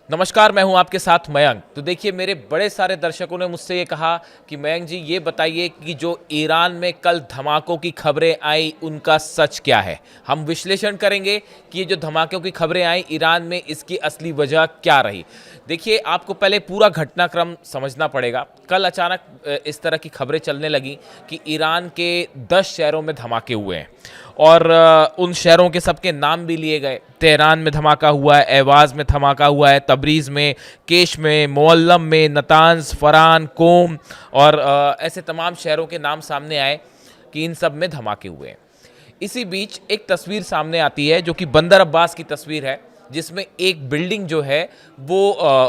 नमस्कार, मैं हूं आपके साथ मयंक। तो देखिए, मेरे बड़े सारे दर्शकों ने मुझसे ये कहा कि मयंक जी ये बताइए कि जो ईरान में कल धमाकों की खबरें आई उनका सच क्या है। हम विश्लेषण करेंगे कि ये जो धमाकों की खबरें आई ईरान में, इसकी असली वजह क्या रही। देखिए, आपको पहले पूरा घटनाक्रम समझना पड़ेगा। कल अचानक इस तरह की खबरें चलने लगी कि ईरान के 10 शहरों में धमाके हुए हैं और उन शहरों के सबके नाम भी लिए गए। तेहरान में धमाका हुआ है, एवाज में धमाका हुआ है, तबरीज़ में, केश में, मुअल्लम में, नतांज, फरान, कोम और ऐसे तमाम शहरों के नाम सामने आए कि इन सब में धमाके हुए हैं। इसी बीच एक तस्वीर सामने आती है जो कि बंदर अब्बास की तस्वीर है, जिसमें एक बिल्डिंग जो है वो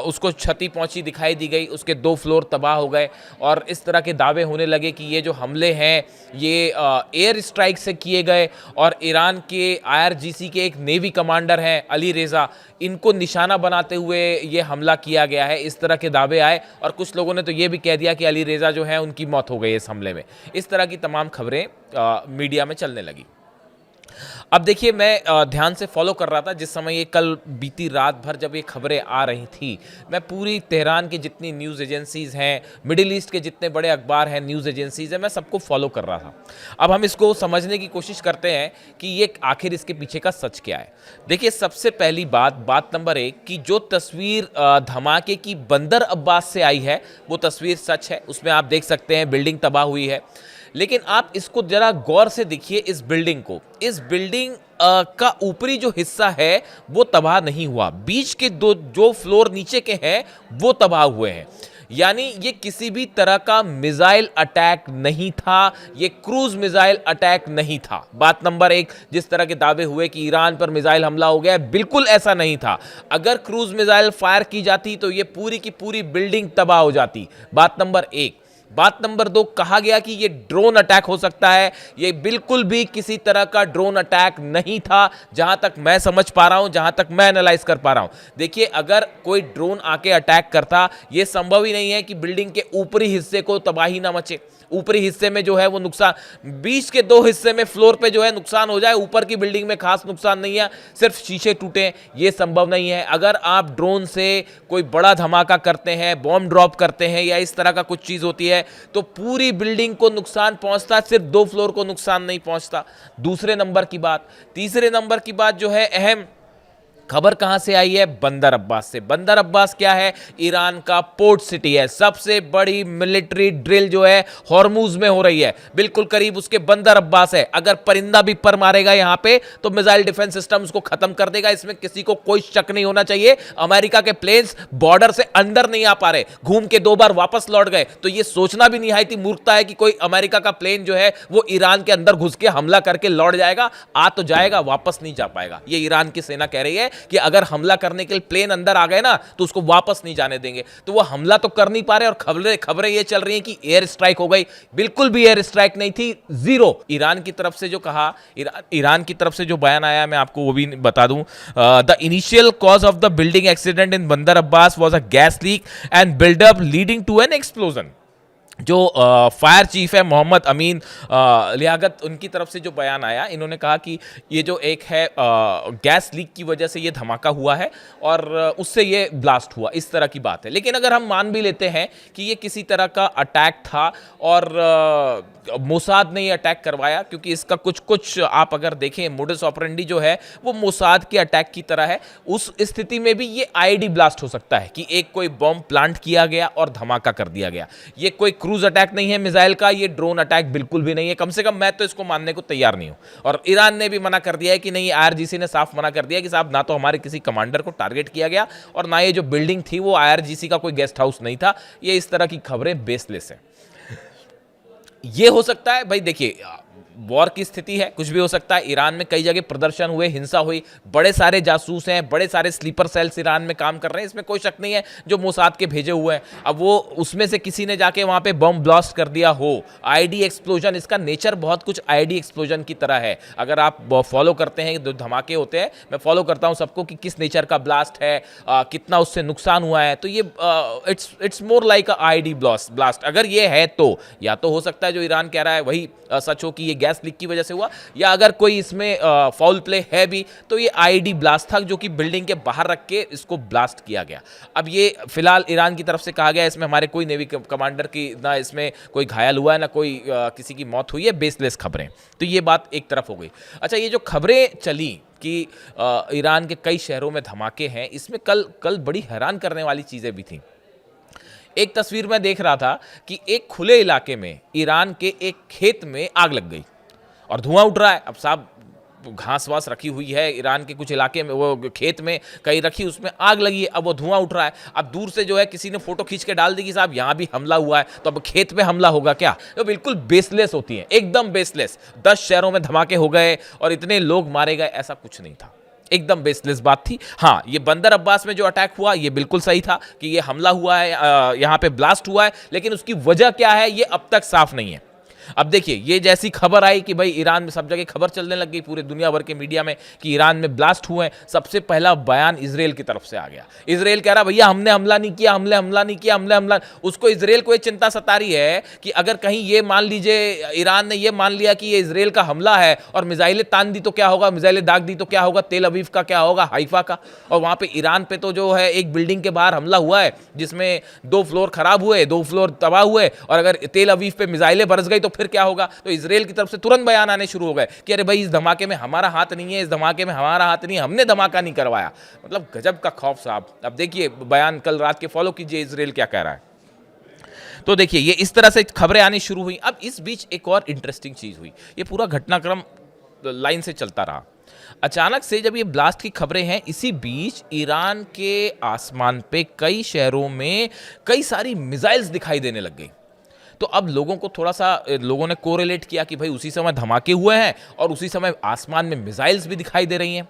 उसको क्षति पहुंची दिखाई दी गई, उसके 2 फ्लोर तबाह हो गए और इस तरह के दावे होने लगे कि ये जो हमले हैं ये एयर स्ट्राइक से किए गए और ईरान के आईआरजीसी के एक नेवी कमांडर हैं अली रेज़ा, इनको निशाना बनाते हुए ये हमला किया गया है। इस तरह के दावे आए और कुछ लोगों ने तो ये भी कह दिया कि अली रेज़ा जो है उनकी मौत हो गई इस हमले में। इस तरह की तमाम खबरें मीडिया में चलने लगी। अब देखिए, मैं ध्यान से फॉलो कर रहा था जिस समय ये कल बीती रात भर जब ये खबरें आ रही थी। मैं पूरी तेहरान की जितनी न्यूज़ एजेंसीज़ हैं, मिडिल ईस्ट के जितने बड़े अखबार हैं, न्यूज़ एजेंसीज़ हैं, मैं सबको फॉलो कर रहा था। अब हम इसको समझने की कोशिश करते हैं कि ये आखिर इसके पीछे का सच क्या है। देखिए, सबसे पहली बात नंबर 1 कि जो तस्वीर धमाके की बंदर अब्बास से आई है वो तस्वीर सच है। उसमें आप देख सकते हैं बिल्डिंग तबाह हुई है, लेकिन आप इसको जरा गौर से देखिए। इस बिल्डिंग को, इस बिल्डिंग का ऊपरी जो हिस्सा है वो तबाह नहीं हुआ। बीच के जो फ्लोर नीचे के हैं वो तबाह हुए हैं। यानी ये किसी भी तरह का मिसाइल अटैक नहीं था, ये क्रूज मिसाइल अटैक नहीं था। बात नंबर 1, जिस तरह के दावे हुए कि ईरान पर मिसाइल हमला हो गया, बिल्कुल ऐसा नहीं था। अगर क्रूज मिसाइल फायर की जाती तो ये पूरी की पूरी बिल्डिंग तबाह हो जाती। बात नंबर 1। बात नंबर 2, कहा गया कि ये ड्रोन अटैक हो सकता है। ये बिल्कुल भी किसी तरह का ड्रोन अटैक नहीं था, जहां तक मैं समझ पा रहा हूं, जहां तक मैं एनालाइज कर पा रहा हूं। देखिए, अगर कोई ड्रोन आके अटैक करता, यह संभव ही नहीं है कि बिल्डिंग के ऊपरी हिस्से को तबाही ना मचे। ऊपरी हिस्से में जो है वो नुकसान, बीच के 2 हिस्से में फ्लोर पे जो है नुकसान हो जाए, ऊपर की बिल्डिंग में खास नुकसान नहीं है, सिर्फ शीशे टूटे, ये संभव नहीं है। अगर आप ड्रोन से कोई बड़ा धमाका करते हैं, बॉम्ब ड्रॉप करते हैं या इस तरह का कुछ चीज़ होती है तो पूरी बिल्डिंग को नुकसान पहुंचता, सिर्फ 2 फ्लोर को नुकसान नहीं पहुंचता। दूसरे नंबर की बात। तीसरे नंबर की बात जो है अहम, खबर कहां से आई है? बंदर अब्बास से। बंदर अब्बास क्या है? ईरान का पोर्ट सिटी है। सबसे बड़ी मिलिट्री ड्रिल जो है हॉर्मूज में हो रही है, बिल्कुल करीब उसके बंदर अब्बास है। अगर परिंदा भी पर मारेगा यहां पे तो मिसाइल डिफेंस सिस्टम उसको खत्म कर देगा, इसमें किसी को कोई शक नहीं होना चाहिए। अमेरिका के प्लेन्स बॉर्डर से अंदर नहीं आ पा रहे, घूम के 2 बार वापस लौट गए। तो ये सोचना भी निहायती मूर्खता है कि कोई अमेरिका का प्लेन जो है वो ईरान के अंदर घुस के हमला करके लौट जाएगा। आ तो जाएगा, वापस नहीं जा पाएगा। ये ईरान की सेना कह रही है कि अगर हमला करने के लिए प्लेन अंदर आ गए ना तो उसको वापस नहीं जाने देंगे। तो वो हमला तो कर नहीं पा रहे और खबरें ये चल रही हैं कि एयर स्ट्राइक हो गई। बिल्कुल भी एयर स्ट्राइक नहीं थी, जीरो। ईरान की तरफ से जो कहा, ईरान की तरफ से जो बयान आया, मैं आपको वो भी बता दूं। The initial cause of the building accident in Bandar Abbas was a gas leak and buildup leading to an explosion. जो फायर चीफ है मोहम्मद अमीन लियाकत, उनकी तरफ से जो बयान आया, इन्होंने कहा कि ये जो एक है गैस लीक की वजह से ये धमाका हुआ है और उससे ये ब्लास्ट हुआ, इस तरह की बात है। लेकिन अगर हम मान भी लेते हैं कि ये किसी तरह का अटैक था और मोसाद ने ये अटैक करवाया, क्योंकि इसका कुछ आप अगर देखें मोडस ऑपरेंडी जो है वो मोसाद के अटैक की तरह है, उस स्थिति में भी ये आईडी ब्लास्ट हो सकता है कि एक कोई बॉम्ब प्लांट किया गया और धमाका कर दिया गया। ये कोई क्रूज अटैक नहीं है मिसाइल का, ये ड्रोन अटैक बिल्कुल भी नहीं है। कम से कम मैं तो इसको मानने को तैयार नहीं हूं। और ईरान ने भी मना कर दिया है कि नहीं, आईआरजीसी ने साफ मना कर दिया कि साहब ना तो हमारे किसी कमांडर को टारगेट किया गया और ना ये जो बिल्डिंग थी वो आईआरजीसी का कोई गेस्ट हाउस नहीं था। ये इस तरह की खबरें बेसलेस हैं। ये हो सकता है भाई, देखिए वॉर की स्थिति है, कुछ भी हो सकता है। ईरान में कई जगह प्रदर्शन हुए, हिंसा हुई, बड़े सारे जासूस हैं, बड़े सारे स्लीपर सेल्स ईरान में काम कर रहे हैं, इसमें कोई शक नहीं है, जो मोसाद के भेजे हुए हैं। अब वो उसमें से किसी ने जाके वहां पे बम ब्लास्ट कर दिया हो, आईडी एक्सप्लोजन, इसका नेचर बहुत कुछ आईडी एक्सप्लोजन की तरह है। अगर आप फॉलो करते हैं, जो धमाके होते हैं, मैं फॉलो करता हूं सबको कि किस नेचर का ब्लास्ट है, कितना उससे नुकसान हुआ है, तो ये it's more like ID blast. अगर ये है तो या तो हो सकता है जो ईरान कह रहा है वही सच हो कि ये गैस गैस लीक की वजह से हुआ, या अगर कोई इसमें फाउल प्ले है भी तो ये आईईडी ब्लास्ट था जो कि बिल्डिंग के बाहर रख के इसको ब्लास्ट किया गया। अब ये फिलहाल ईरान की तरफ से कहा गया इसमें हमारे कोई नेवी कमांडर की ना इसमें कोई घायल हुआ है ना कोई किसी की मौत हुई है, बेसलेस खबरें। तो ये बात एक तरफ हो गई। अच्छा, ये जो खबरें चली कि ईरान के कई शहरों में धमाके हैं, इसमें कल बड़ी हैरान करने वाली चीज़ें भी थी। एक तस्वीर में देख रहा था कि एक खुले इलाके में ईरान के एक खेत में आग लग गई और धुआं उठ रहा है। अब साहब घास वास रखी हुई है ईरान के कुछ इलाके में, वो खेत में कहीं रखी, उसमें आग लगी है, अब वो धुआं उठ रहा है। अब दूर से जो है किसी ने फोटो खींच के डाल दी कि साहब यहाँ भी हमला हुआ है, तो अब खेत में हमला होगा क्या? तो बिल्कुल बेसलेस होती है, एकदम बेसलेस। 10 शहरों में धमाके हो गए और इतने लोग मारे गए, ऐसा कुछ नहीं था, एकदम बेसलेस बात थी। हाँ, ये बंदर अब्बास में जो अटैक हुआ ये बिल्कुल सही था कि ये हमला हुआ है, यहाँ पे ब्लास्ट हुआ है, लेकिन उसकी वजह क्या है ये अब तक साफ नहीं है। अब देखिए, ये जैसी खबर आई कि भाई ईरान में सब जगह खबर चलने लग गई पूरे दुनिया भर के मीडिया में कि ईरान में ब्लास्ट हुए हैं, सबसे पहला बयान इजराइल की तरफ से आ गया। इजराइल कह रहा भैया हमने हमला नहीं किया, हमला नहीं किया। उसको इजराइल को ये चिंता सता रही है कि अगर कहीं ये मान लीजिए ईरान ने ये मान लिया कि ये इजराइल का हमला है और मिसाइलें तान दी तो क्या होगा, मिसाइलें दाग दी तो क्या होगा, तेल अवीव का क्या होगा, हाइफा का। और वहां पे ईरान पे तो जो है एक बिल्डिंग के बाहर हमला हुआ है जिसमें 2 फ्लोर खराब हुए, 2 फ्लोर तबाह हुए, और अगर तेल अवीव पे मिसाइलें बरस गई तो फिर क्या होगा। तो इजराइल की तरफ से तुरंत बयान आने शुरू हो गए कि अरे भाई इस धमाके में हमारा हाथ नहीं है, इस धमाके में हमारा हाथ नहीं है, हमने धमाका नहीं करवाया। मतलब गजब का खौफ साहब। अब देखिए बयान कल रात के फॉलो कीजिए इजराइल क्या कह रहा है। तो देखिए ये इस तरह से खबरें आनी शुरू हुई। अब इस बीच एक और इंटरेस्टिंग चीज हुई, ये पूरा घटनाक्रम लाइन से चलता रहा। अचानक से जब ये ब्लास्ट की खबरें हैं, इसी बीच ईरान के आसमान पे कई शहरों में कई सारी मिसाइल्स दिखाई देने लग गई। तो अब लोगों को थोड़ा सा लोगों ने कोरिलेट किया कि भाई उसी समय धमाके हुए हैं और उसी समय आसमान में मिसाइल्स भी दिखाई दे रही हैं।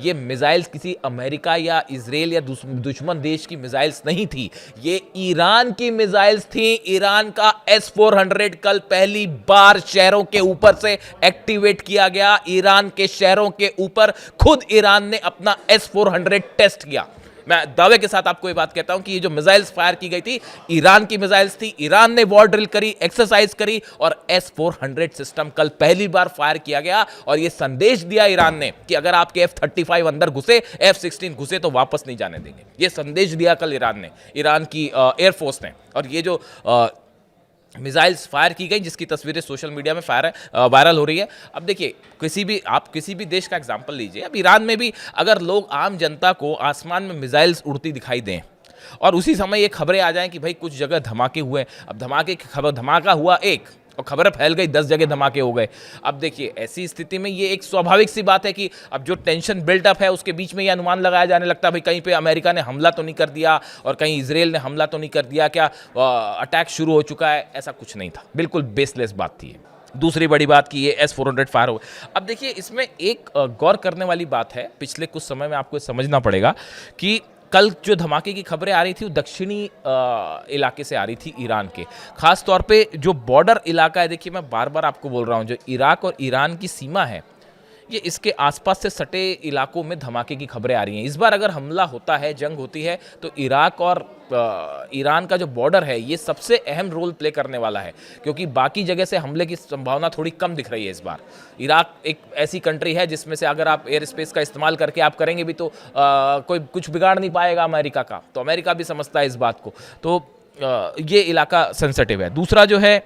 ये मिसाइल्स किसी अमेरिका या इजराइल या दुश्मन देश की मिसाइल्स नहीं थी, ये ईरान की मिसाइल्स थी। ईरान का S-400 कल पहली बार शहरों के ऊपर से एक्टिवेट किया गया। ईरान के शहरों के ऊपर खुद ईरान ने अपना S-400 टेस्ट किया। मैं दावे के साथ आपको ये बात कहता हूं कि ये जो मिसाइल्स फायर की गई थी ईरान की मिसाइल्स थी। ईरान ने वॉर ड्रिल करी, एक्सरसाइज करी और S-400 सिस्टम कल पहली बार फायर किया गया। और ये संदेश दिया ईरान ने कि अगर आपके F-35 अंदर घुसे, F-16 घुसे तो वापस नहीं जाने देंगे। ये संदेश दिया कल ईरान ने, ईरान की एयरफोर्स ने। और ये जो मिसाइल्स फायर की गई जिसकी तस्वीरें सोशल मीडिया में वायरल हो रही है। अब देखिए आप किसी भी देश का एग्जांपल लीजिए, अब ईरान में भी अगर लोग आम जनता को आसमान में मिसाइल्स उड़ती दिखाई दें और उसी समय ये खबरें आ जाएं कि भाई कुछ जगह धमाके हुए, अब धमाके की खबर, धमाका हुआ एक और खबर फैल गई 10 जगह धमाके हो गए। अब देखिए ऐसी स्थिति में ये एक स्वाभाविक सी बात है कि अब जो टेंशन बिल्टअप है उसके बीच में ये अनुमान लगाया जाने लगता है भाई कहीं पे अमेरिका ने हमला तो नहीं कर दिया और कहीं इजराइल ने हमला तो नहीं कर दिया, क्या अटैक शुरू हो चुका है। ऐसा कुछ नहीं था, बिल्कुल बेसलेस बात थी। दूसरी बड़ी बात कि ये S-400 फायर हो। अब देखिए इसमें एक गौर करने वाली बात है, पिछले कुछ समय में आपको समझना पड़ेगा कि कल जो धमाके की खबरें आ रही थी वो दक्षिणी इलाके से आ रही थी ईरान के, खास तौर पे जो बॉर्डर इलाका है। देखिए मैं बार बार आपको बोल रहा हूँ, जो इराक और ईरान की सीमा है ये इसके आसपास से सटे इलाकों में धमाके की खबरें आ रही हैं। इस बार अगर हमला होता है, जंग होती है, तो इराक और ईरान का जो बॉर्डर है ये सबसे अहम रोल प्ले करने वाला है, क्योंकि बाकी जगह से हमले की संभावना थोड़ी कम दिख रही है इस बार। इराक एक ऐसी कंट्री है जिसमें से अगर आप एयर स्पेस का इस्तेमाल करके आप करेंगे भी तो कोई कुछ बिगाड़ नहीं पाएगा अमेरिका का, तो अमेरिका भी समझता है इस बात को। तो ये इलाका सेंसिटिव है। दूसरा जो है,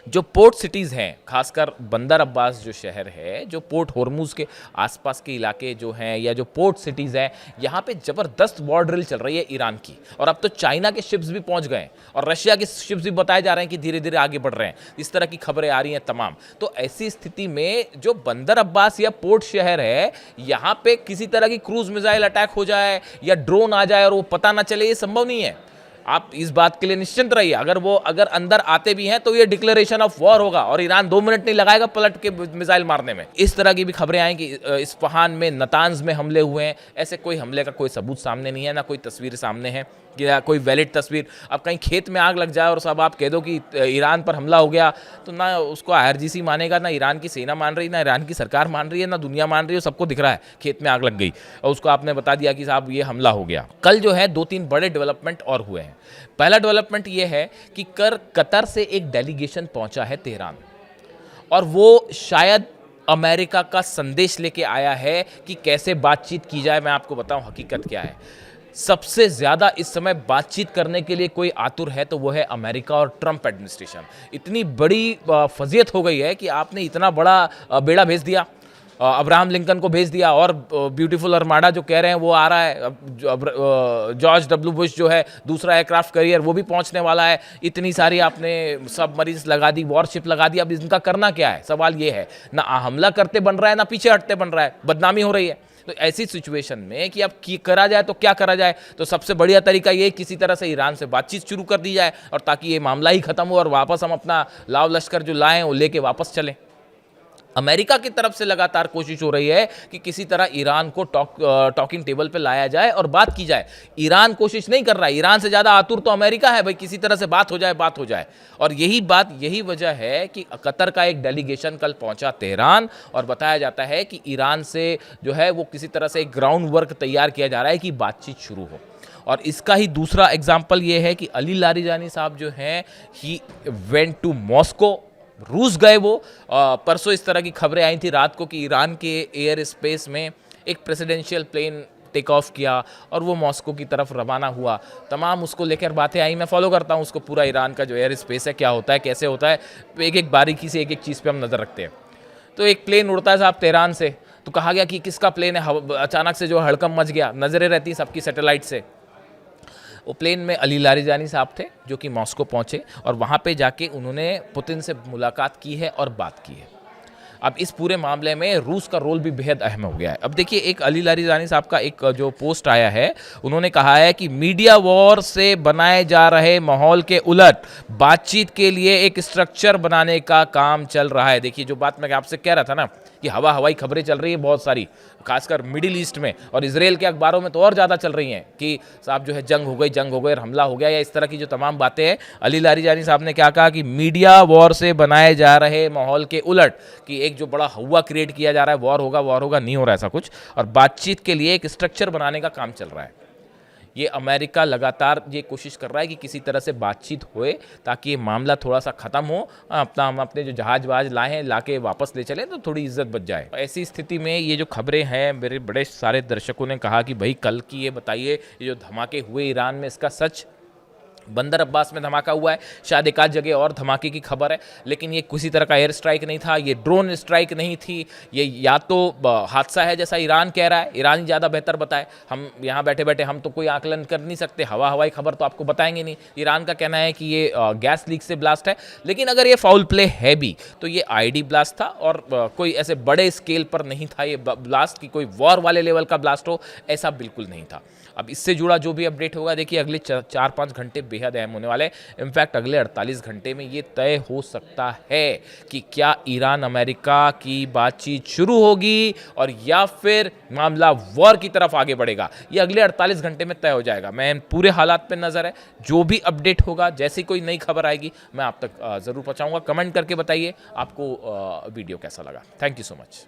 जो पोर्ट सिटीज़ हैं, खासकर बंदर अब्बास जो शहर है, जो पोर्ट होर्मुज के आसपास के इलाके जो हैं या जो पोर्ट सिटीज़ हैं, यहाँ पे ज़बरदस्त वॉर ड्रिल चल रही है ईरान की। और अब तो चाइना के शिप्स भी पहुँच गए और रशिया के शिप्स भी बताए जा रहे हैं कि धीरे धीरे आगे बढ़ रहे हैं। इस तरह की खबरें आ रही हैं तमाम। तो ऐसी स्थिति में जो बंदर अब्बास या पोर्ट शहर है, यहाँ पे किसी तरह की क्रूज मिसाइल अटैक हो जाए या ड्रोन आ जाए और वो पता ना चले, ये संभव नहीं है। आप इस बात के लिए निश्चिंत रहिए, अगर अंदर आते भी हैं तो ये डिक्लेरेशन ऑफ वॉर होगा और ईरान 2 मिनट नहीं लगाएगा पलट के मिसाइल मारने में। इस तरह की भी खबरें आई कि इस्फहान में, नतांज में हमले हुए हैं। ऐसे कोई हमले का कोई सबूत सामने नहीं है, ना कोई तस्वीर सामने है या कोई वैलिड तस्वीर। अब कहीं खेत में आग लग जाए और सब आप कह दो कि ईरान पर हमला हो गया, तो ना उसको IRGC मानेगा, ना ईरान की सेना मान रही, ना ईरान की सरकार मान रही है, ना दुनिया मान रही है। सबको दिख रहा है खेत में आग लग गई और उसको आपने बता दिया कि साहब ये हमला हो गया। कल जो है 2-3 बड़े डेवलपमेंट और हुए हैं। पहला डेवलपमेंट ये है कि कतर से एक डेलीगेशन पहुंचा है तेहरान और वो शायद अमेरिका का संदेश लेके आया है कि कैसे बातचीत की जाए। मैं आपको बताऊं हकीकत क्या है। सबसे ज़्यादा इस समय बातचीत करने के लिए कोई आतुर है तो वो है अमेरिका और ट्रंप एडमिनिस्ट्रेशन। इतनी बड़ी फजीयत हो गई है कि आपने इतना बड़ा बेड़ा भेज दिया, अब्राहम लिंकन को भेज दिया, और ब्यूटीफुल आर्माडा जो कह रहे हैं वो आ रहा है। जॉर्ज डब्ल्यू बुश जो है दूसरा एयरक्राफ्ट कैरियर वो भी पहुंचने वाला है। इतनी सारी आपने सबमरीन्स लगा दी, वॉरशिप लगा दी। अब इनका करना क्या है, सवाल ये है। ना हमला करते बन रहा है, ना पीछे हटते बन रहा है, बदनामी हो रही है। तो ऐसी सिचुएशन में कि अब करा जाए तो क्या करा जाए, तो सबसे बढ़िया तरीका ये किसी तरह से ईरान से बातचीत शुरू कर दी जाए, और ताकि ये मामला ही खत्म हो और वापस हम अपना लाव लश्कर जो लाएं वो लेके वापस चलें। अमेरिका की तरफ से लगातार कोशिश हो रही है कि किसी तरह ईरान को टॉकिंग टेबल पे लाया जाए और बात की जाए। ईरान कोशिश नहीं कर रहा है, ईरान से ज़्यादा आतुर तो अमेरिका है, भाई किसी तरह से बात हो जाए, बात हो जाए। और यही वजह है कि कतर का एक डेलीगेशन कल पहुंचा तेहरान, और बताया जाता है कि ईरान से जो है वो किसी तरह से एक ग्राउंड वर्क तैयार किया जा रहा है कि बातचीत शुरू हो। और इसका ही दूसरा एग्जाम्पल ये है कि अली लारिजानी साहब जो हैं, ही वेंट टू मॉस्को, रूस गए वो। परसों इस तरह की खबरें आई थी रात को कि ईरान के एयर स्पेस में एक प्रेसिडेंशियल प्लेन टेक ऑफ किया और वो मॉस्को की तरफ रवाना हुआ। तमाम उसको लेकर बातें आई। मैं फॉलो करता हूँ उसको, पूरा ईरान का जो एयर स्पेस है क्या होता है, कैसे होता है, एक एक बारीकी से एक एक चीज़ पे हम नज़र रखते हैं। तो एक प्लेन उड़ता है साहब तेहरान से, तो कहा गया कि किसका प्लेन है। अचानक से जो हड़कंप मच गया, नज़रें रहती सबकी सैटेलाइट से। वो प्लेन में अली लारिजानी साहब थे जो कि मॉस्को पहुंचे, और वहां पे जाके उन्होंने पुतिन से मुलाकात की है और बात की है। अब इस पूरे मामले में रूस का रोल भी बेहद अहम हो गया है। अब देखिए, एक अली लारिजानी साहब का एक जो पोस्ट आया है, उन्होंने कहा है कि मीडिया वॉर से बनाए जा रहे माहौल के उलट बातचीत के लिए एक स्ट्रक्चर बनाने का काम चल रहा है। देखिए, जो बात मैं आपसे कह रहा था ना कि हवाई खबरें चल रही है बहुत सारी, खासकर मिडिल ईस्ट में, और इजराइल के अखबारों में तो और ज़्यादा चल रही हैं कि साहब जो है जंग हो गई, हमला हो गया, या इस तरह की जो तमाम बातें हैं। अली लारिजानी साहब ने क्या कहा कि मीडिया वॉर से बनाए जा रहे माहौल के उलट, कि एक जो बड़ा हवा क्रिएट किया जा रहा है, वॉर होगा, नहीं हो रहा ऐसा कुछ, और बातचीत के लिए एक स्ट्रक्चर बनाने का काम चल रहा है। ये अमेरिका लगातार ये कोशिश कर रहा है कि किसी तरह से बातचीत होए ताकि ये मामला थोड़ा सा ख़त्म हो, हम अपने जो जहाज वहाज लाए हैं लाके वापस ले चलें तो थोड़ी इज्जत बच जाए। ऐसी स्थिति में ये जो खबरें हैं, मेरे बड़े सारे दर्शकों ने कहा कि भाई कल की ये बताइए, ये जो धमाके हुए ईरान में, इसका सच। बंदर अब्बास में धमाका हुआ है, शायद एक आध जगह और धमाके की खबर है, लेकिन ये किसी तरह का एयर स्ट्राइक नहीं था, ये ड्रोन स्ट्राइक नहीं थी, ये या तो हादसा है जैसा ईरान कह रहा है। ईरान ही ज़्यादा बेहतर बताए, हम यहाँ बैठे बैठे हम तो कोई आकलन कर नहीं सकते, हवाई खबर तो आपको बताएंगे नहीं। ईरान का कहना है कि ये गैस लीक से ब्लास्ट है, लेकिन अगर ये फाउल प्ले है भी तो ये आईडी ब्लास्ट था, और कोई ऐसे बड़े स्केल पर नहीं था ये ब्लास्ट कि कोई वॉर वाले लेवल का ब्लास्ट हो, ऐसा बिल्कुल नहीं था। अब इससे जुड़ा जो भी अपडेट होगा, देखिए अगले 4-5 घंटे बेहद अहम होने वाले। इनफैक्ट अगले 48 घंटे में ये तय हो सकता है कि क्या ईरान अमेरिका की बातचीत शुरू होगी और या फिर मामला वॉर की तरफ आगे बढ़ेगा। ये अगले 48 घंटे में तय हो जाएगा। मैं पूरे हालात पे नज़र है, जो भी अपडेट होगा, जैसी कोई नई खबर आएगी मैं आप तक ज़रूर पहुँचाऊँगा। कमेंट करके बताइए आपको वीडियो कैसा लगा। Thank you so much.